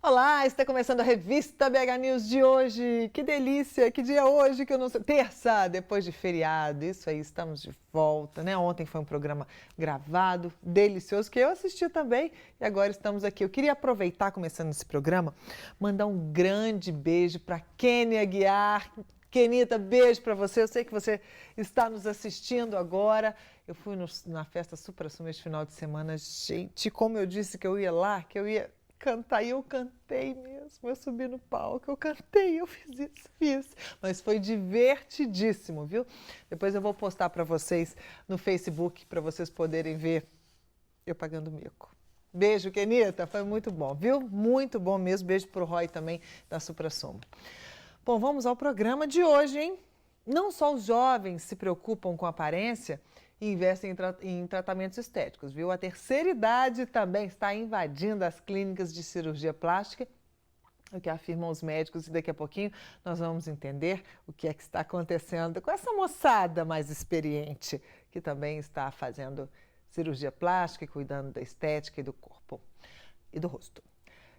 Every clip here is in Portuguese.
Olá, está começando a revista BH News de hoje. Que delícia, que dia é hoje que eu não sei. Terça, depois de feriado. Isso aí, estamos de volta, né? Ontem foi um programa gravado, delicioso, que eu assisti também. E agora estamos aqui. Eu queria aproveitar, começando esse programa, mandar um grande beijo para Kênia Aguiar. Kenita, beijo para você. Eu sei que você está nos assistindo agora. Eu fui na festa Supra Sumo este final de semana. Gente, como eu disse que eu ia lá, que eu ia cantar, e eu cantei mesmo, eu subi no palco, eu cantei, eu fiz, mas foi divertidíssimo, viu? Depois eu vou postar para vocês no Facebook, para vocês poderem ver eu pagando mico. Beijo, Kenita, foi muito bom, viu? Muito bom mesmo, beijo pro Roy também, da Supra Sumo. Bom, vamos ao programa de hoje, hein? Não só os jovens se preocupam com a aparência e investem em tratamentos estéticos, viu? A terceira idade também está invadindo as clínicas de cirurgia plástica, o que afirmam os médicos, e daqui a pouquinho nós vamos entender o que é que está acontecendo com essa moçada mais experiente, que também está fazendo cirurgia plástica e cuidando da estética e do corpo e do rosto.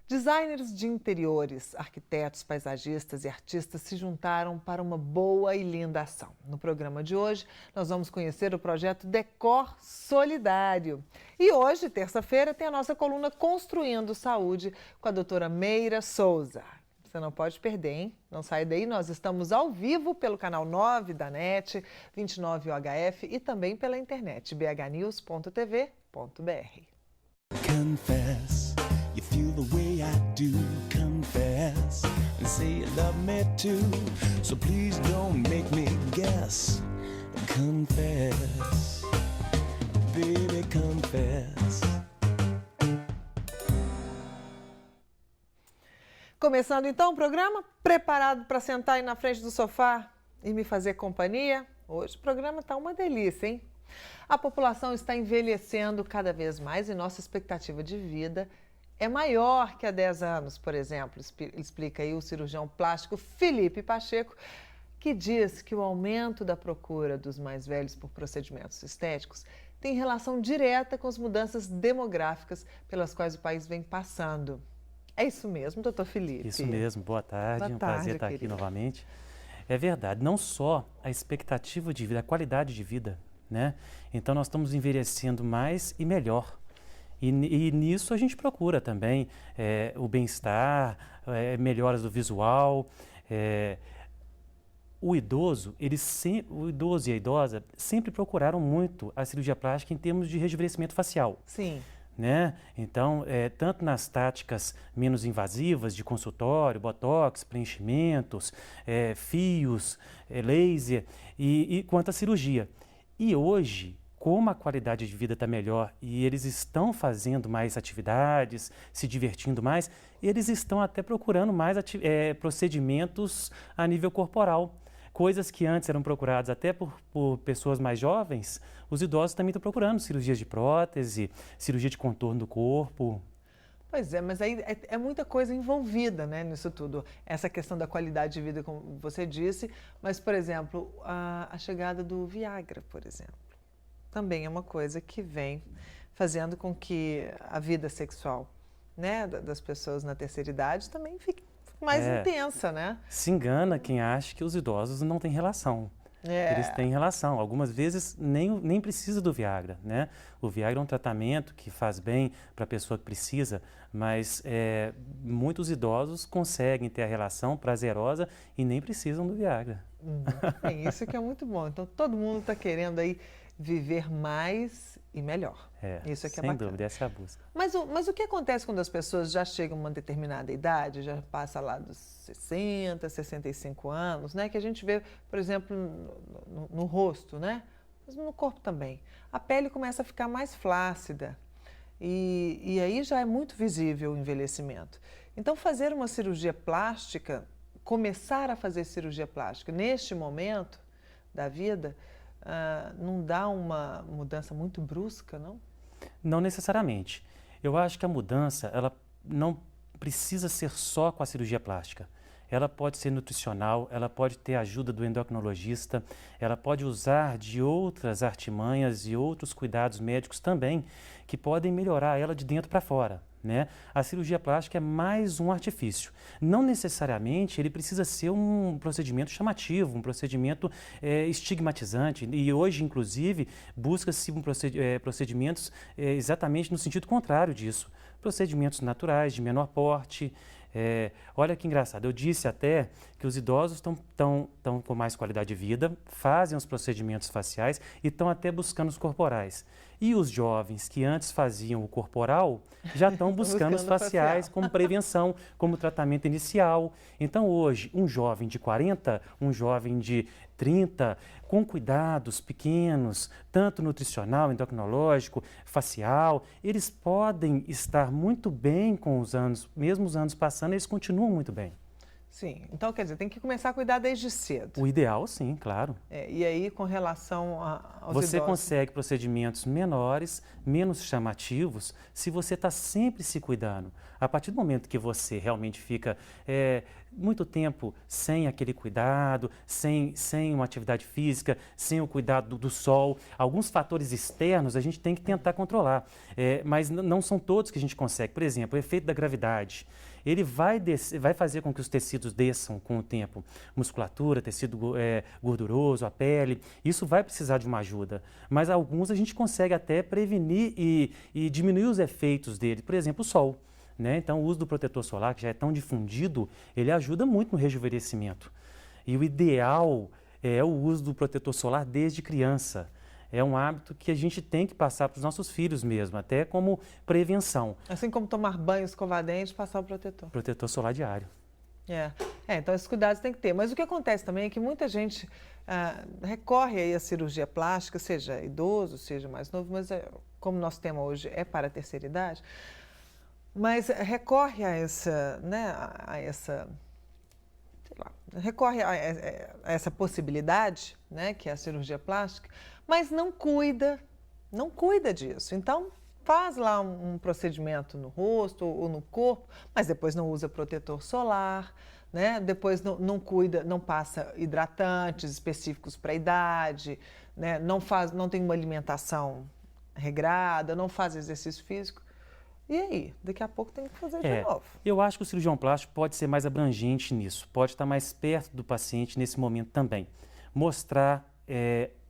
Designers de interiores, arquitetos, paisagistas e artistas se juntaram para uma boa e linda ação. No programa de hoje, nós vamos conhecer o projeto Decor Solidário. E hoje, terça-feira, tem a nossa coluna Construindo Saúde com a doutora Meira Souza. Você não pode perder, hein? Não sai daí, nós estamos ao vivo pelo canal 9 da NET, 29 UHF e também pela internet, bhnews.tv.br. Confess. You feel the way I do, confess, and say you love me too, so please don't make me guess, confess, baby, confess. Começando então o programa, preparado para sentar aí na frente do sofá e me fazer companhia? Hoje o programa está uma delícia, hein? A população está envelhecendo cada vez mais e nossa expectativa de vida é maior que há 10 anos, por exemplo, explica aí o cirurgião plástico Felipe Pacheco, que diz que o aumento da procura dos mais velhos por procedimentos estéticos tem relação direta com as mudanças demográficas pelas quais o país vem passando. É isso mesmo, doutor Felipe? Isso mesmo, boa tarde, Boa um prazer tarde, estar aqui querido. novamente. É verdade, não só a expectativa de vida, a qualidade de vida, né? Então nós estamos envelhecendo mais e melhor. E nisso a gente procura também o bem-estar, melhoras do visual. O idoso e a idosa sempre procuraram muito a cirurgia plástica em termos de rejuvenescimento facial. Sim. Né? Então, tanto nas táticas menos invasivas de consultório, botox, preenchimentos, fios, laser, quanto a cirurgia. E hoje, como a qualidade de vida está melhor e eles estão fazendo mais atividades, se divertindo mais, eles estão até procurando mais procedimentos a nível corporal. Coisas que antes eram procuradas até por pessoas mais jovens, os idosos também estão procurando cirurgias de prótese, cirurgia de contorno do corpo. Pois é, mas aí é muita coisa envolvida, né, nisso tudo. Essa questão da qualidade de vida, como você disse, mas, por exemplo, a chegada do Viagra, por exemplo, também é uma coisa que vem fazendo com que a vida sexual, né, das pessoas na terceira idade também fique mais intensa, né? Se engana quem acha que os idosos não têm relação. Eles têm relação. Algumas vezes nem precisa do Viagra, né? O Viagra é um tratamento que faz bem para a pessoa que precisa, mas muitos idosos conseguem ter a relação prazerosa e nem precisam do Viagra. É isso que é muito bom. Então, todo mundo está querendo aí viver mais e melhor. Isso é que é bacana. Sem dúvida, essa é a busca. Mas o que acontece quando as pessoas já chegam a uma determinada idade, já passa lá dos 60, 65 anos, né? Que a gente vê, por exemplo, no rosto, né? Mas no corpo também. A pele começa a ficar mais flácida e aí já é muito visível o envelhecimento. Então, fazer uma cirurgia plástica, começar a fazer cirurgia plástica neste momento da vida, não dá uma mudança muito brusca, não? Não necessariamente. Eu acho que a mudança, ela não precisa ser só com a cirurgia plástica. Ela pode ser nutricional, ela pode ter ajuda do endocrinologista, ela pode usar de outras artimanhas e outros cuidados médicos também, que podem melhorar ela de dentro para fora, né? A cirurgia plástica é mais um artifício. Não necessariamente ele precisa ser um procedimento chamativo, um procedimento estigmatizante. E hoje, inclusive, busca-se procedimentos exatamente no sentido contrário disso. Procedimentos naturais, de menor porte. Olha que engraçado, eu disse até que os idosos estão com mais qualidade de vida, fazem os procedimentos faciais e estão até buscando os corporais. E os jovens que antes faziam o corporal já estão buscando os faciais como prevenção, como tratamento inicial. Então hoje, um jovem de 40, um jovem de 30, com cuidados pequenos, tanto nutricional, endocrinológico, facial, eles podem estar muito bem com os anos, mesmo os anos passando, eles continuam muito bem. Sim, então quer dizer, tem que começar a cuidar desde cedo. O ideal, sim, claro. E aí, com relação aos Você idosos... consegue procedimentos menores, menos chamativos, se você está sempre se cuidando. A partir do momento que você realmente fica muito tempo sem aquele cuidado, sem uma atividade física, sem o cuidado do sol, alguns fatores externos a gente tem que tentar controlar, mas não são todos que a gente consegue. Por exemplo, o efeito da gravidade. Ele vai fazer com que os tecidos desçam com o tempo. Musculatura, tecido gorduroso, a pele, isso vai precisar de uma ajuda. Mas alguns a gente consegue até prevenir e diminuir os efeitos dele. Por exemplo, o sol. Né? Então, o uso do protetor solar, que já é tão difundido, ele ajuda muito no rejuvenescimento. E o ideal é o uso do protetor solar desde criança. É um hábito que a gente tem que passar para os nossos filhos mesmo, até como prevenção. Assim como tomar banho, escovar dente, passar o protetor. Protetor solar diário. Então esses cuidados tem que ter. Mas o que acontece também é que muita gente recorre aí à cirurgia plástica, seja idoso, seja mais novo, mas como nosso tema hoje é para a terceira idade, mas recorre a essa possibilidade, né, que é a cirurgia plástica, mas não cuida disso. Então, faz lá um procedimento no rosto ou no corpo, mas depois não usa protetor solar, né? Depois não cuida, não passa hidratantes específicos para a idade, né? Não tem uma alimentação regrada, não faz exercício físico. E aí? Daqui a pouco tem que fazer de novo. Eu acho que o cirurgião plástico pode ser mais abrangente nisso, pode estar mais perto do paciente nesse momento também. Mostrar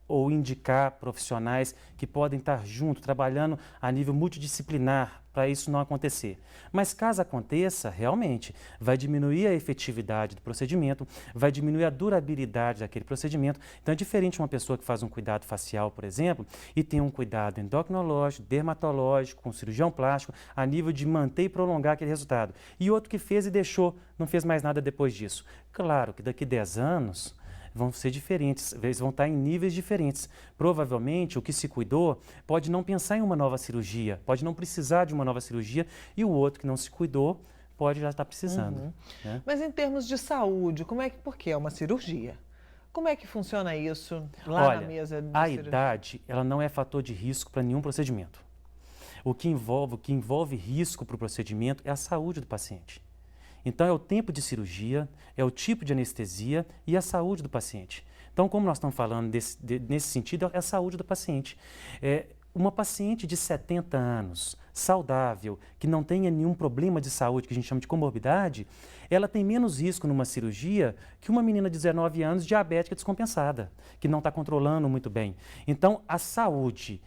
ou indicar profissionais que podem estar junto, trabalhando a nível multidisciplinar para isso não acontecer. Mas caso aconteça, realmente, vai diminuir a efetividade do procedimento, vai diminuir a durabilidade daquele procedimento. Então é diferente uma pessoa que faz um cuidado facial, por exemplo, e tem um cuidado endocrinológico, dermatológico, com cirurgião plástico, a nível de manter e prolongar aquele resultado. E outro que fez e deixou, não fez mais nada depois disso. Claro que daqui a 10 anos... vão ser diferentes, eles vão estar em níveis diferentes. Provavelmente, o que se cuidou pode não pensar em uma nova cirurgia, pode não precisar de uma nova cirurgia, e o outro que não se cuidou pode já estar precisando. Né? Mas em termos de saúde, porque é uma cirurgia? Como é que funciona isso lá na mesa de a cirurgia? idade, ela não é fator de risco para nenhum procedimento. O que envolve risco para o procedimento é a saúde do paciente. Então, é o tempo de cirurgia, é o tipo de anestesia e a saúde do paciente. Então, como nós estamos falando nesse sentido, é a saúde do paciente. Uma paciente de 70 anos, saudável, que não tenha nenhum problema de saúde, que a gente chama de comorbidade, ela tem menos risco numa cirurgia que uma menina de 19 anos diabética descompensada, que não está controlando muito bem. Então, a saúde,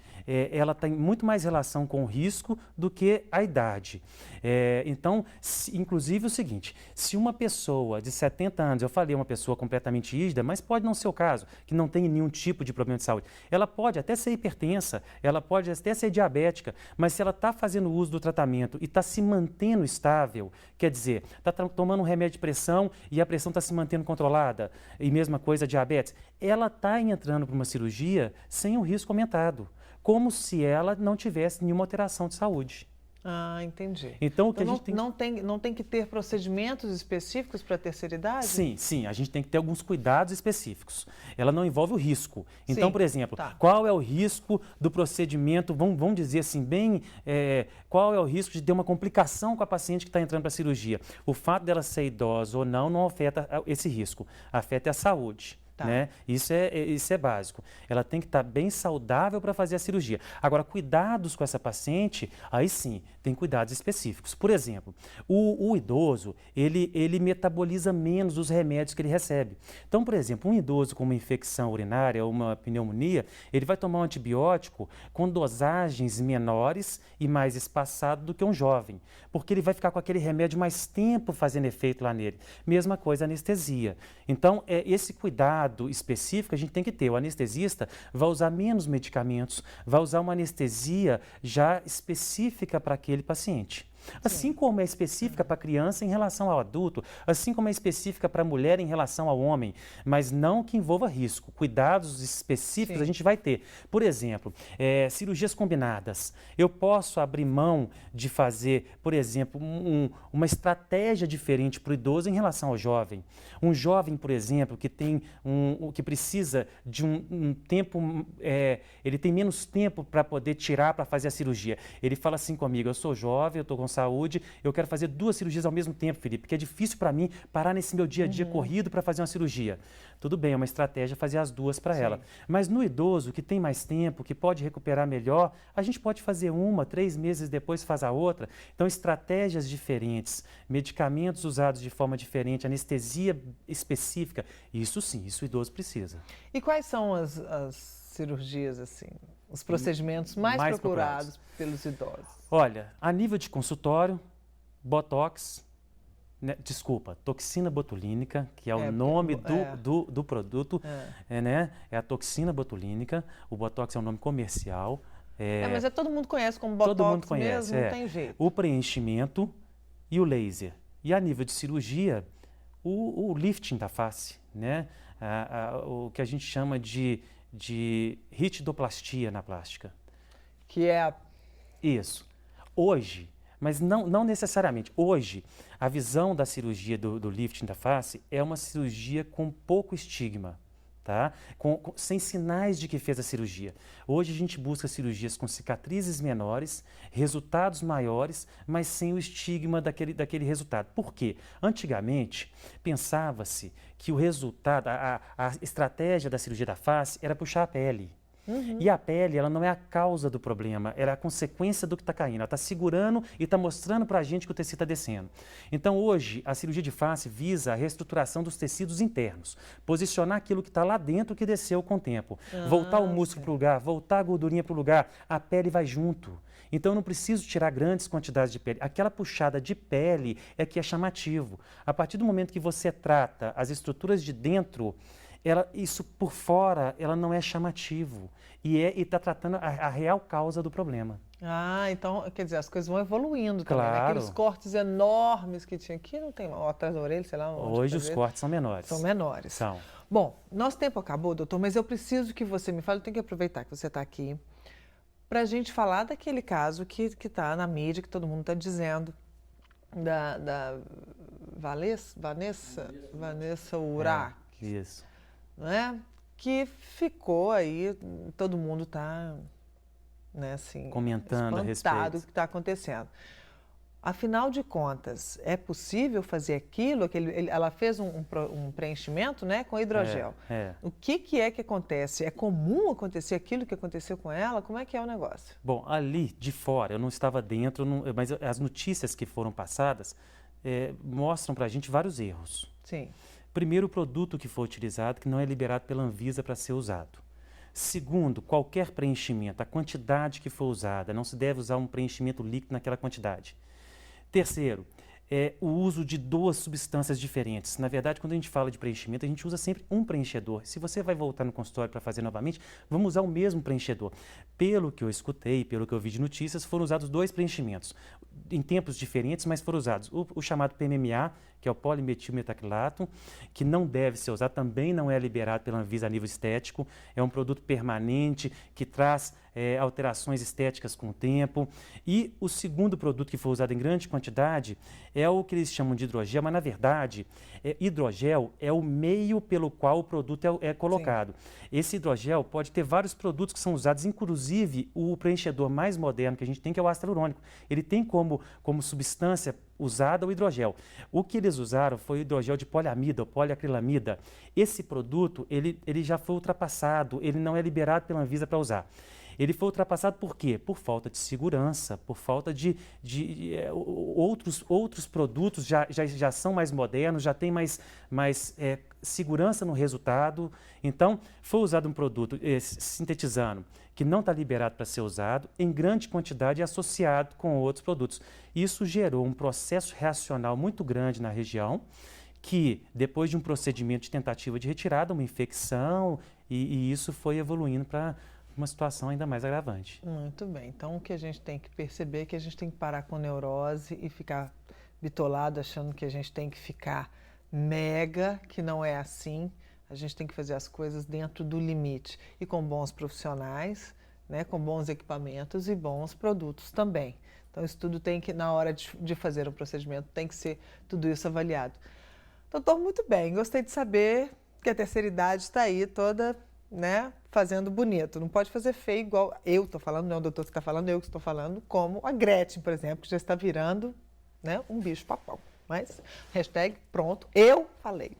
ela tem muito mais relação com o risco do que a idade. Então, inclusive o seguinte, se uma pessoa de 70 anos, eu falei uma pessoa completamente rígida, mas pode não ser o caso, que não tem nenhum tipo de problema de saúde, ela pode até ser hipertensa, ela pode até ser diabética, mas se ela está fazendo uso do tratamento e está se mantendo estável, quer dizer, está tomando um remédio de pressão e a pressão está se mantendo controlada, e mesma coisa a diabetes, ela está entrando para uma cirurgia sem o risco aumentado, como se ela não tivesse nenhuma alteração de saúde. Ah, entendi. Então, o que a gente não tem que ter procedimentos específicos para a terceira idade? Sim, a gente tem que ter alguns cuidados específicos. Ela não envolve o risco. Então, Sim, por exemplo, tá. Qual é o risco do procedimento, vamos dizer assim, qual é o risco de ter uma complicação com a paciente que está entrando para a cirurgia? O fato dela ser idosa ou não afeta esse risco, afeta a saúde. Tá. Né? Isso é básico. Ela tem que estar bem saudável para fazer a cirurgia. Agora, cuidados com essa paciente, aí sim, tem cuidados específicos. Por exemplo, o idoso, ele metaboliza menos os remédios que ele recebe. Então, por exemplo, um idoso com uma infecção urinária ou uma pneumonia, ele vai tomar um antibiótico com dosagens menores e mais espaçado do que um jovem, porque ele vai ficar com aquele remédio mais tempo fazendo efeito lá nele. Mesma coisa a anestesia. Então, esse cuidado específico a gente tem que ter. O anestesista vai usar menos medicamentos, vai usar uma anestesia já específica para aquele paciente. Assim como é específica para a criança em relação ao adulto, assim como é específica para a mulher em relação ao homem, mas não que envolva risco. Cuidados específicos a gente vai ter. Por exemplo, cirurgias combinadas. Eu posso abrir mão de fazer, por exemplo, uma estratégia diferente para o idoso em relação ao jovem. Um jovem, por exemplo, que precisa de um tempo, ele tem menos tempo para poder tirar para fazer a cirurgia. Ele fala assim comigo: eu sou jovem, eu estou com saúde, eu quero fazer 2 cirurgias ao mesmo tempo, Felipe, porque é difícil para mim parar nesse meu dia a dia corrido para fazer uma cirurgia. Tudo bem, é uma estratégia fazer as 2 para ela. Mas no idoso, que tem mais tempo, que pode recuperar melhor, a gente pode fazer uma, 3 meses depois faz a outra. Então, estratégias diferentes, medicamentos usados de forma diferente, anestesia específica, isso sim, isso o idoso precisa. E quais são as cirurgias, assim, os procedimentos mais procurados pelos idosos? Olha, a nível de consultório, Botox, toxina botulínica, que é o nome do produto, né? É a toxina botulínica, o Botox é um nome comercial. Mas todo mundo conhece como Botox, todo mundo conhece, mesmo, não tem jeito. O preenchimento e o laser. E a nível de cirurgia, o lifting da face, né? O que a gente chama de ritidoplastia na plástica. Que é Isso. Hoje, mas não necessariamente, hoje, a visão da cirurgia do lifting da face é uma cirurgia com pouco estigma, tá? Sem sinais de que fez a cirurgia. Hoje a gente busca cirurgias com cicatrizes menores, resultados maiores, mas sem o estigma daquele resultado. Por quê? Antigamente, pensava-se que o resultado, a estratégia da cirurgia da face era puxar a pele. E a pele, ela não é a causa do problema, ela é a consequência do que está caindo. Ela está segurando e está mostrando para a gente que o tecido está descendo. Então, hoje, a cirurgia de face visa a reestruturação dos tecidos internos, posicionar aquilo que está lá dentro que desceu com o tempo. Voltar o músculo para o lugar, voltar a gordurinha para o lugar, a pele vai junto. Então, eu não preciso tirar grandes quantidades de pele. Aquela puxada de pele é que é chamativo. A partir do momento que você trata as estruturas de dentro, isso por fora, ela não é chamativo. E está tratando a real causa do problema. Então, quer dizer, as coisas vão evoluindo também, né? Claro. Aqueles cortes enormes que tinha aqui, não tem atrás da orelha, sei lá. Hoje os cortes são menores. São menores. São. Bom, nosso tempo acabou, doutor, mas eu preciso que você me fale, eu tenho que aproveitar que você está aqui, para a gente falar daquele caso que está na mídia, que todo mundo está dizendo, da Vanessa Urach. Isso. Né? Que ficou aí, todo mundo está, né, assim, comentando a espantado respeito o que está acontecendo. Afinal de contas, é possível fazer aquilo? Ela fez um preenchimento, né, com hidrogel. O que é que acontece? É comum acontecer aquilo que aconteceu com ela? Como é que é o negócio? Bom, ali de fora, eu não estava dentro, mas as notícias que foram passadas mostram para a gente vários erros. Sim. Primeiro, o produto que foi utilizado, que não é liberado pela Anvisa para ser usado. Segundo, qualquer preenchimento, a quantidade que for usada, não se deve usar um preenchimento líquido naquela quantidade. Terceiro, o uso de 2 substâncias diferentes. Na verdade, quando a gente fala de preenchimento, a gente usa sempre um preenchedor. Se você vai voltar no consultório para fazer novamente, vamos usar o mesmo preenchedor. Pelo que eu escutei, pelo que eu vi de notícias, foram usados 2 preenchimentos. Em tempos diferentes, mas foram usados o chamado PMMA, que é o polimetilmetacrilato, que não deve ser usado, também não é liberado pela Anvisa a nível estético. É um produto permanente que traz alterações estéticas com o tempo. E o segundo produto que foi usado em grande quantidade é o que eles chamam de hidrogel, mas na verdade, hidrogel é o meio pelo qual o produto é colocado. Esse hidrogel pode ter vários produtos que são usados, inclusive o preenchedor mais moderno que a gente tem, que é o ácido hialurônico. Ele tem como substância usada o hidrogel. O que eles usaram foi o hidrogel de poliamida ou poliacrilamida. Esse produto, ele já foi ultrapassado, ele não é liberado pela Anvisa para usar. Ele foi ultrapassado por quê? Por falta de segurança, por falta de outros produtos já são mais modernos, já tem mais segurança no resultado. Então, foi usado um produto sintetizando que não está liberado para ser usado em grande quantidade e associado com outros produtos. Isso gerou um processo reacional muito grande na região, que depois de um procedimento de tentativa de retirada, uma infecção, e isso foi evoluindo para uma situação ainda mais agravante. Muito bem. Então, o que a gente tem que perceber é que a gente tem que parar com neurose e ficar bitolado achando que a gente tem que ficar mega, que não é assim. A gente tem que fazer as coisas dentro do limite e com bons profissionais, né, com bons equipamentos e bons produtos também. Então, isso tudo tem que, na hora de fazer um procedimento, tem que ser tudo isso avaliado. Doutor, muito bem. Gostei de saber que a terceira idade está aí toda, né, fazendo bonito. Não pode fazer feio igual eu estou falando, não é o doutor que está falando, eu que estou falando, como a Gretchen, por exemplo, que já está virando, né, um bicho-papão. Mas, hashtag, pronto, eu falei.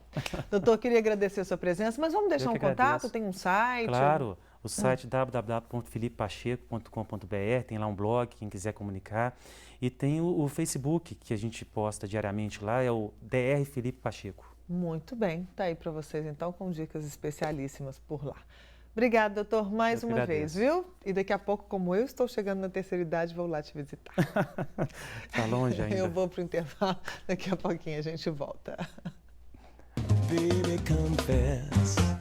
Doutor, queria agradecer a sua presença, mas vamos deixar um contato? Tem um site? Claro, o site www.felipepacheco.com.br, tem lá um blog, quem quiser comunicar. E tem o Facebook, que a gente posta diariamente lá, é o DR Felipe Pacheco. Muito bem, tá aí para vocês então com dicas especialíssimas por lá. Obrigada, doutor, mais uma vez, viu? E daqui a pouco, como eu estou chegando na terceira idade, vou lá te visitar. Tá longe ainda. Eu vou para o intervalo, daqui a pouquinho a gente volta. Baby, confess.